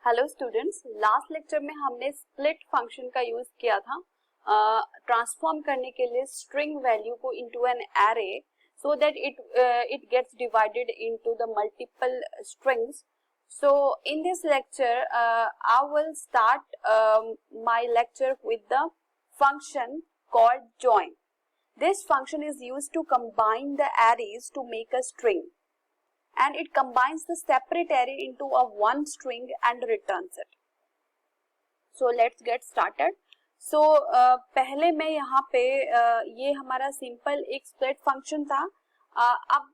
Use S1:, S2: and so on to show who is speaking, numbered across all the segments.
S1: Hello students, last lecture में हमने split function का यूज किया था ट्रांसफॉर्म करने के लिए स्ट्रिंग वैल्यू को into an array so that it gets divided into the multiple strings. So in this lecture I will start my lecture with the function called join. This function is used to combine the arrays to make a string, and it combines the separate array into a one string and returns it. So let's get started. So पहले मैं यहाँ पे ये हमारा simple एक split function था. अब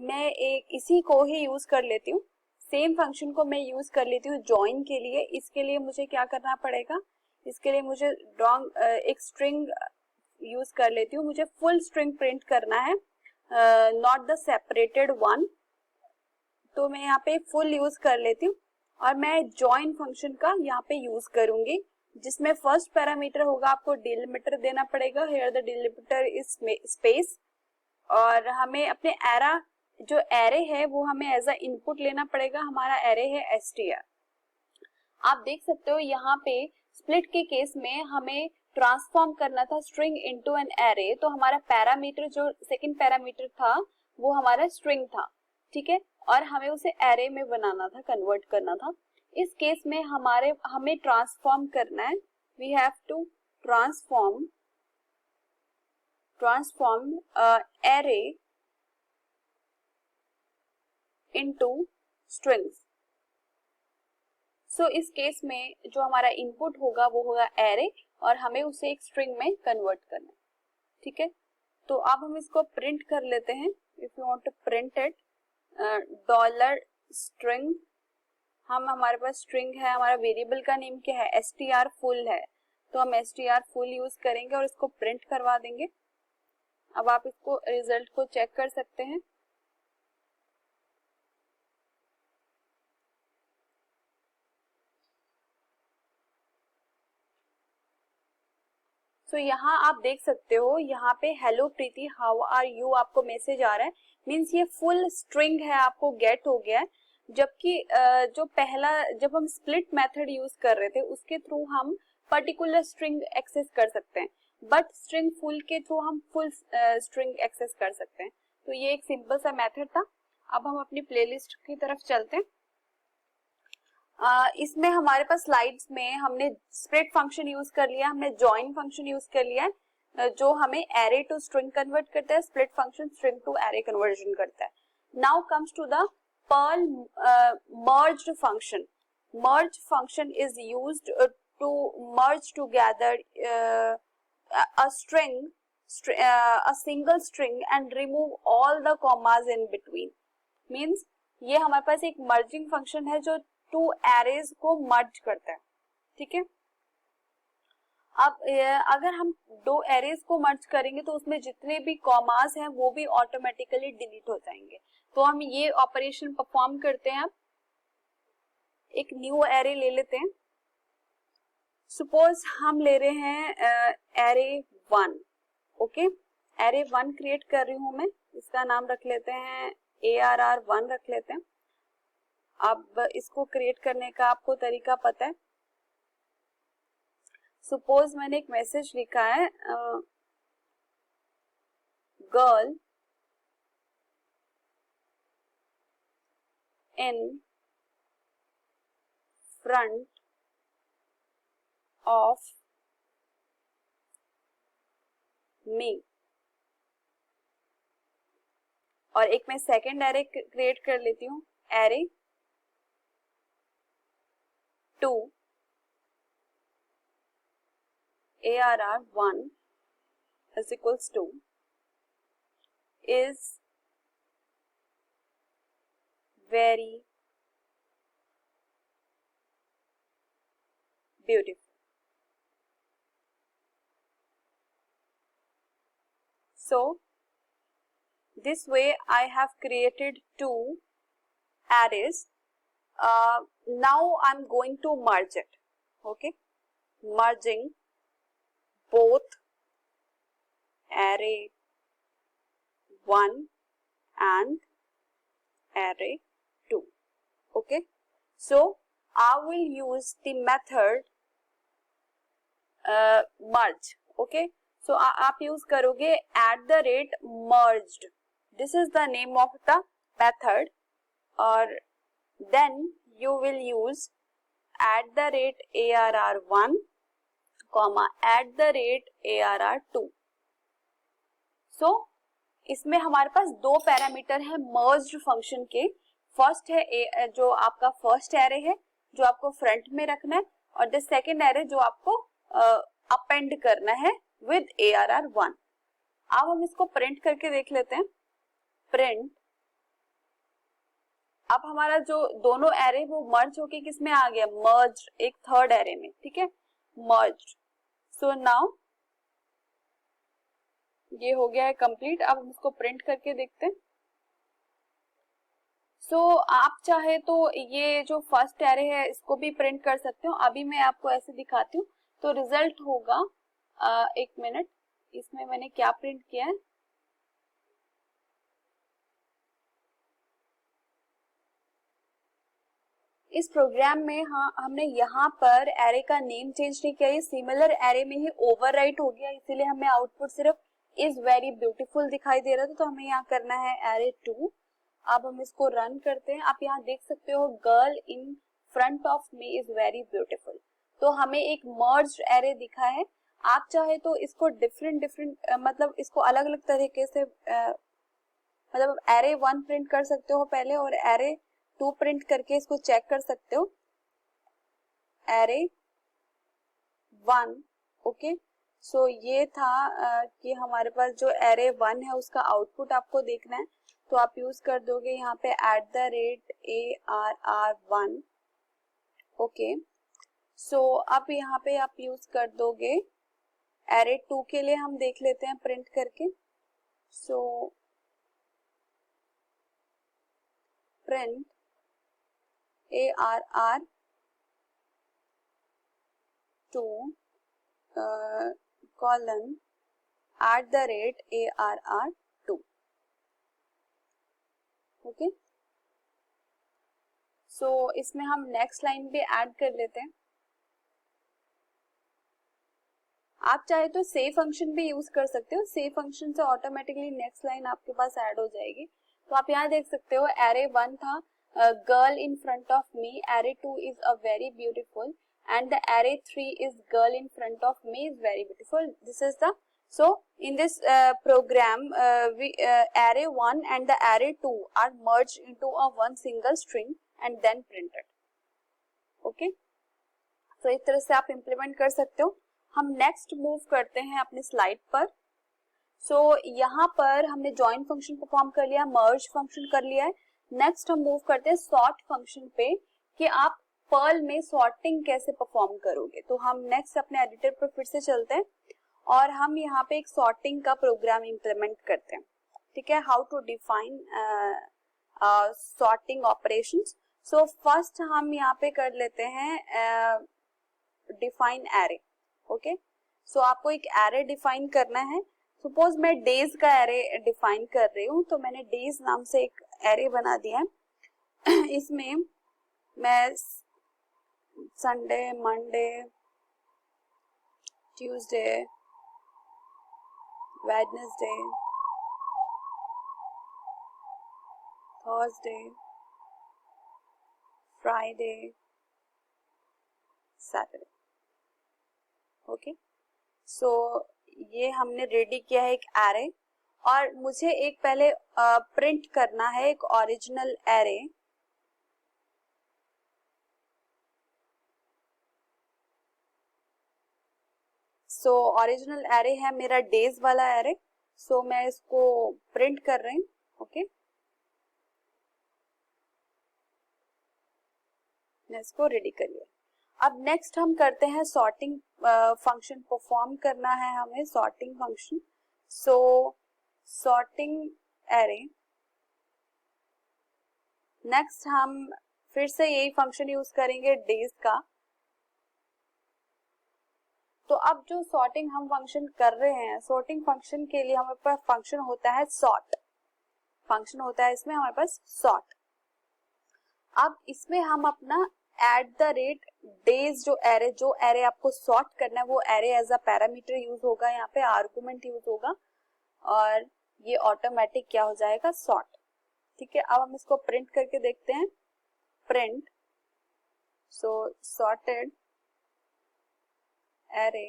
S1: मैं एक इसी को ही यूज कर लेती हूँ. सेम फंक्शन को मैं यूज कर लेती हूँ जॉइन के लिए. इसके लिए मुझे क्या करना पड़ेगा, इसके लिए मुझे एक स्ट्रिंग यूज कर लेती हूँ. मुझे फुल स्ट्रिंग प्रिंट करना है, नॉट द सेपरेटेड वन. तो मैं यहाँ पे फुल यूज कर लेती हूँ और मैं जॉइन फंक्शन का यहाँ पे यूज करूंगी, जिसमें फर्स्ट पैरामीटर होगा आपको डिलिमिटर देना पड़ेगा. Here the delimiter is space. और हमें अपने एरा जो एरे है वो हमें एज अ इनपुट लेना पड़ेगा. हमारा एरे है str. आप देख सकते हो यहाँ पे स्प्लिट के केस में हमें ट्रांसफॉर्म करना था स्ट्रिंग इनटू एन एरे. तो हमारा पैरामीटर जो सेकंड पैरामीटर था वो हमारा स्ट्रिंग था, ठीक है, और हमें उसे एरे में बनाना था, कन्वर्ट करना था. इस केस में हमें ट्रांसफॉर्म करना है. We have to transform array into strings. So इस केस में जो हमारा इनपुट होगा वो होगा एरे और हमें उसे एक स्ट्रिंग में कन्वर्ट करना है, ठीक है. तो अब हम इसको प्रिंट कर लेते हैं. If you want to print it, dollar string, हमारे पास स्ट्रिंग है, हमारा वेरिएबल का नेम क्या है, str फुल है, तो हम str फुल यूज करेंगे और इसको प्रिंट करवा देंगे. अब आप इसको रिजल्ट को चेक कर सकते हैं. तो यहाँ आप देख सकते हो, यहाँ पे hello Preeti how are you आपको मैसेज आ रहा है. मीन्स ये फुल स्ट्रिंग है, आपको गेट हो गया है. जबकि जो पहला जब हम स्प्लिट मेथड यूज कर रहे थे उसके थ्रू हम पर्टिकुलर स्ट्रिंग एक्सेस कर सकते हैं, बट स्ट्रिंग फुल के थ्रू हम फुल स्ट्रिंग एक्सेस कर सकते हैं. तो ये एक सिंपल सा मेथड था. अब हम अपनी प्लेलिस्ट की तरफ चलते हैं. इसमें हमारे पास स्लाइड्स में हमने स्प्लिट फंक्शन यूज कर लिया, हमने जॉइन फंक्शन यूज कर लिया है जो हमें एरे टू स्ट्रिंग कन्वर्ट करता है. Split function string to array conversion करता है. Now comes to the Perl merged function. Merge function is used to merge together a string, a single string and remove all the commas in between. Means ये हमारे पास एक merging function है जो to arrays को मर्ज करता है, ठीक है. अब अगर हम दो एरेज को मर्ज करेंगे तो उसमें जितने भी कॉमास हैं वो भी ऑटोमेटिकली डिलीट हो जाएंगे. तो हम ये ऑपरेशन परफॉर्म करते हैं. अब एक न्यू एरे ले लेते हैं. सपोज हम ले रहे हैं एरे 1. ओके, एरे 1 क्रिएट कर रही हूं मैं. इसका नाम रख लेते हैं ARR1 रख लेते हैं. अब इसको क्रिएट करने का आपको तरीका पता है. सपोज मैंने एक मैसेज लिखा है, girl in front of me. और एक मैं सेकेंड एरे क्रिएट कर लेती हूँ, array 2 ARR1 is equals to is very beautiful. So this way I have created two arrays. Now I'm going to merge it. Okay, merging both array 1 and array 2. Okay, so I will use the method merge. Okay, so आप use करोगे @merged. This is the name of the method. और then you will use @arr1 @arr2. So इसमें हमारे पास दो parameter है merged function के. First है जो आपका फर्स्ट एरे है जो आपको फ्रंट में रखना है, और द सेकेंड एरे जो आपको अपेंड करना है विद arr1. अब हम इसको प्रिंट करके देख लेते हैं. प्रिंट, अब हमारा जो दोनों एरे वो मर्ज होके किसमें आ गया, मर्ज एक थर्ड एरे में. ठीक है, मर्ज. सो नाउ ये हो गया है कंप्लीट. अब हम इसको प्रिंट करके देखते हैं. सो आप चाहे तो ये जो फर्स्ट एरे है इसको भी प्रिंट कर सकते हो. अभी मैं आपको ऐसे दिखाती हूँ. तो रिजल्ट होगा, एक मिनट, इसमें मैंने क्या प्रिंट किया है. इस प्रोग्राम में हमने यहाँ पर एरे का नेम चेंज नहीं किया, ये सिमिलर एरे में ही ओवरराइट हो गया, इसीलिए हमें आउटपुट सिर्फ इज वेरी ब्यूटीफुल दिखाई दे रहा था. तो हमें यहाँ करना है array2. अब हम इसको रन करते हैं. आप यहाँ देख सकते हो girl in front of me is very beautiful. तो हमें एक मर्ज्ड एरे दिखा है. आप चाहे तो इसको डिफरेंट मतलब इसको अलग अलग तरीके से मतलब array1 प्रिंट कर सकते हो पहले, और array2 प्रिंट करके इसको चेक कर सकते हो. array1. ओके, सो ये था कि हमारे पास जो array1 है उसका आउटपुट आपको देखना है. तो आप यूज कर दोगे यहाँ पे @arr1. ओके, सो अब यहाँ पे आप यूज कर दोगे array2 के लिए. हम देख लेते हैं प्रिंट करके. So print arr2 colon @arr2. Okay, so इसमें हम नेक्स्ट लाइन भी ऐड कर लेते हैं. आप चाहे तो सेव फंक्शन भी यूज कर सकते हो. सेव फंक्शन से ऑटोमेटिकली नेक्स्ट लाइन आपके पास ऐड हो जाएगी. तो आप यहाँ देख सकते हो array1 था girl in front of me, array2 is a very beautiful, and the array3 is girl in front of me is very beautiful. This is the, so in this program array1 and the array2 are merged into a one single string and then printed. Okay, so इस तरह से आप implement कर सकते हो. हम next move करते हैं अपने स्लाइड पर. so यहाँ पर हमने join फंक्शन परफॉर्म कर लिया, merge फंक्शन कर लिया है. नेक्स्ट हम मूव करते हैं sort फंक्शन पे कि आप पर्ल में सॉर्टिंग कैसे परफॉर्म करोगे. तो हम नेक्स्ट अपने एडिटर पर फिर से चलते हैं और हम यहाँ पे एक सॉर्टिंग का प्रोग्राम इंप्लीमेंट करते हैं. ठीक है, how to define sorting operations. So first हम यहाँ पे कर लेते हैं डिफाइन एरे. ओके, सो आपको एक एरे डिफाइन करना है. सपोज मैं डेज का एरे डिफाइन कर रही हूँ, तो मैंने डेज नाम से एक एरे बना दिया है. इसमें मैं Sunday, Monday, Tuesday, Wednesday, Thursday, Friday, Saturday. Okay, so ये हमने रेडी किया है एक एरे. और मुझे एक पहले प्रिंट करना है एक original array. So original array है मेरा डेज वाला एरे. सो मैं इसको प्रिंट कर रही हूँ. ओके, मैं इसको रेडी कर लिया. अब नेक्स्ट हम करते हैं सॉर्टिंग फंक्शन परफॉर्म करना है हमें, सॉर्टिंग फंक्शन. सो सॉर्टिंग एरे. नेक्स्ट हम फिर से यही फंक्शन यूज करेंगे डेज का. तो अब जो सॉर्टिंग हम फंक्शन कर रहे हैं, सॉर्टिंग फंक्शन के लिए हमारे पास फंक्शन होता है सॉर्ट. फंक्शन होता है इसमें हमारे पास सॉर्ट. अब इसमें हम अपना एट द रेट डेज, जो एरे आपको सॉर्ट करना है वो array as a parameter use होगा, यहाँ पे आर्गुमेंट यूज होगा और ये ऑटोमेटिक क्या हो जाएगा, सॉर्ट। ठीक है, अब हम इसको प्रिंट करके देखते हैं। प्रिंट, सो सॉर्टेड एरे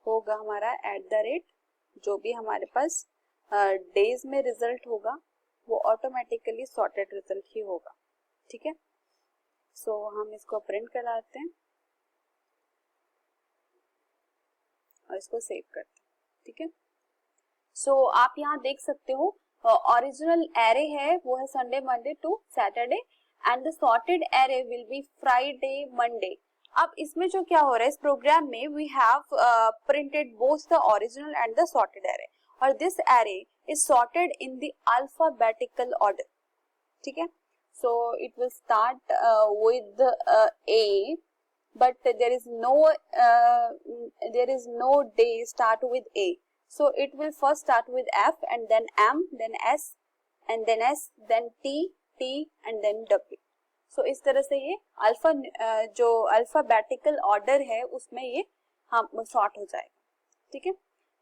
S1: होगा हमारा एट द रेट, जो भी हमारे पास डेज में रिजल्ट होगा वो ऑटोमेटिकली सॉर्टेड रिजल्ट ही होगा। ठीक है, सो हम इसको प्रिंट कराते हैं और इसको सेव करते हैं। ठीक है, सो आप यहाँ देख सकते हो ओरिजिनल एरे है वो है Sunday Monday to Saturday and the sorted array will be Friday Monday. अब इसमें जो क्या हो रहा है इस प्रोग्राम में, we have printed both the original and the sorted array और this array is sorted in the alphabetical order. ठीक है, so it will start with A, but there is no day start with A, so it will first start with F and then M, then S and then S, then T and then W. so इस तरह से ये जो alphabetical order है उसमें ये हम sort हो जाएगा। ठीक है,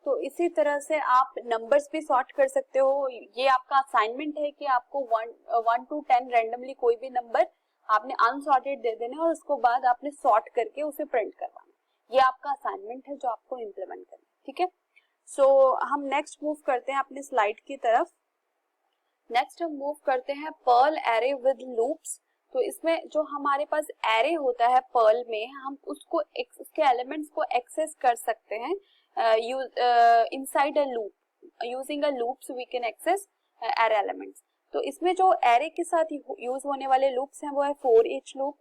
S1: तो इसी तरह से आप नंबर्स भी सॉर्ट कर सकते हो। ये आपका असाइनमेंट है कि आपको 1 to 10 रैंडमली कोई भी नंबर आपने अनसॉर्टेड दे देना और उसको बाद आपने सॉर्ट करके उसे प्रिंट करवाना। ये आपका असाइनमेंट है जो आपको इम्प्लीमेंट करना है। ठीक है, सो हम नेक्स्ट मूव करते हैं अपने स्लाइड की तरफ। नेक्स्ट हम मूव करते हैं पर्ल एरे विद लूप्स। तो इसमें जो हमारे पास एरे होता है पर्ल में, हम उसको उसके एलिमेंट्स को एक्सेस कर सकते हैं inside a loop, using a loops we can access array elements। तो इसमें जो एरे के साथ यूज होने वाले लूप्स हैं वो है for each loop,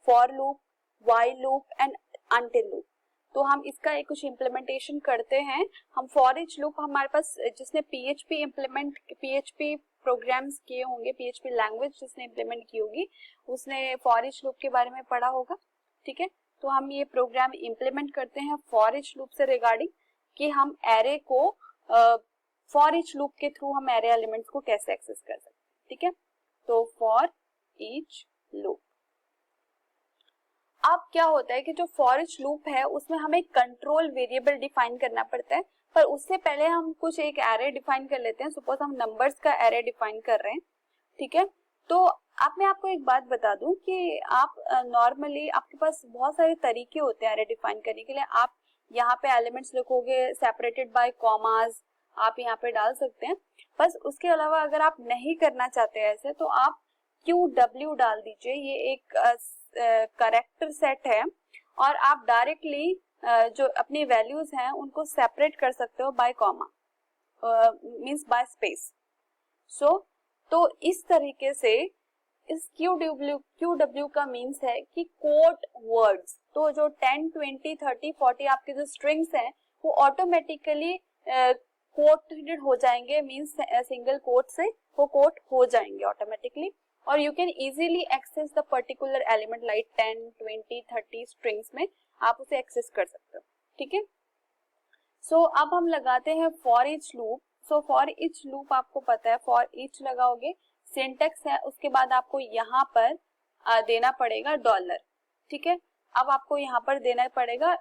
S1: for loop, while loop and until loop. तो हम इसका एक कुछ इम्प्लीमेंटेशन करते हैं। हम फॉर ईच लूप, हमारे पास जिसने पीएचपी प्रोग्राम्स किए होंगे, पीएचपी लैंग्वेज जिसने इम्प्लीमेंट की होगी उसने फॉर ईच लूप के बारे में पढ़ा होगा। ठीक है, तो हम ये प्रोग्राम इम्प्लीमेंट करते हैं फॉर ईच लूप से रिगार्डिंग कि हम एरे को फॉर ईच लूप के थ्रू हम एरे एलिमेंट्स को कैसे एक्सेस कर सकते हैं। ठीक है, तो फॉर ईच लूप, अब क्या होता है कि जो फॉर ईच लूप है उसमें हमें कंट्रोल वेरिएबल डिफाइन करना पड़ता है, पर उससे पहले हम कुछ एक एरे डिफाइन कर लेते हैं। सपोज हम नंबर्स का एरे डिफाइन कर रहे हैं। ठीक है, तो मैं आपको एक बात बता दूं कि आप नॉर्मली आपके पास बहुत सारे तरीके होते हैं एरे डिफाइन करने के लिए। आप यहाँ पे एलिमेंट्स लिखोगे सेपरेटेड बाय कॉमास, आप यहाँ पे डाल सकते हैं। बस उसके अलावा अगर आप नहीं करना चाहते ऐसे तो आप QW डाल दीजिए, ये एक कैरेक्टर सेट है और आप डायरेक्टली जो अपनी वैल्यूज हैं उनको सेपरेट कर सकते हो by comma, means by space. So तो इस तरीके से इस QW का मीन्स है कि कोट वर्ड्स। तो जो 10, 20, 30, 40 आपके जो स्ट्रिंग्स हैं वो ऑटोमेटिकली कोटेड हो जाएंगे, मीन्स सिंगल कोट से वो कोट हो जाएंगे ऑटोमेटिकली और you can easily access the particular element like 10, 20, 30 strings में आप उसे एक्सेस कर सकते हो। ठीक है, सो अब हम लगाते हैं for each loop. So for each loop आपको पता है, फॉर ईच लगाओगे, सिंटेक्स है, उसके बाद आपको यहाँ पर देना पड़ेगा डॉलर। ठीक है, अब आपको यहाँ पर देना पड़ेगा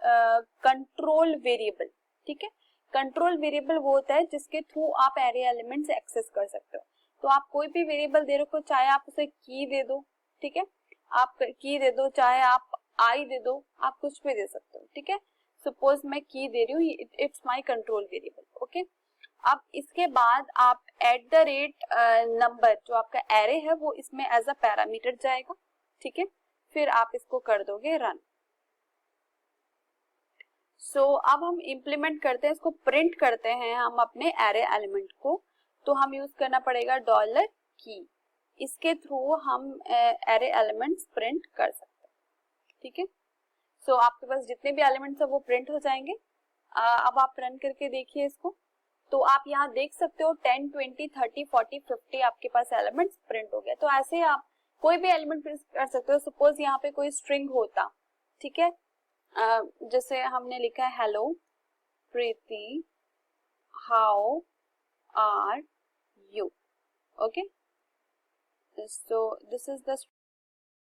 S1: कंट्रोल वेरिएबल। ठीक है, कंट्रोल वेरिएबल वो होता है जिसके थ्रू आप एरे एलिमेंट्स एक्सेस कर सकते हो। तो आप कोई भी वेरिएबल दे रहे हो, चाहे आप उसे की दे दो, ठीक है, आप की दे दो, चाहे आप आई दे दो, आप कुछ भी दे सकते हो। ठीक है, सपोज मैं की दे रही हूँ, it's my control variable. Okay, अब इसके बाद आप एट द रेट नंबर जो आपका एरे है वो इसमें एज अ पैरामीटर जाएगा। ठीक है, फिर आप इसको कर दोगे रन। सो अब हम इम्प्लीमेंट करते हैं, इसको प्रिंट करते हैं हम अपने एरे एलिमेंट को। तो हम यूज करना पड़ेगा डॉलर की, इसके थ्रू हम एरे एलिमेंट्स प्रिंट कर सकते हैं। ठीक है, सो आपके पास जितने भी एलिमेंट्स है वो प्रिंट हो जाएंगे। अब आप रन करके देखिए इसको, तो आप यहाँ देख सकते हो 10, 20, 30, 40, 50 आपके पास एलिमेंट्स प्रिंट हो गए। तो ऐसे आप कोई भी एलिमेंट प्रिंट कर सकते हो। सपोज यहाँ पे कोई स्ट्रिंग होता, ठीक है, जैसे हमने लिखा है hello Preeti how are you. Okay, So this is the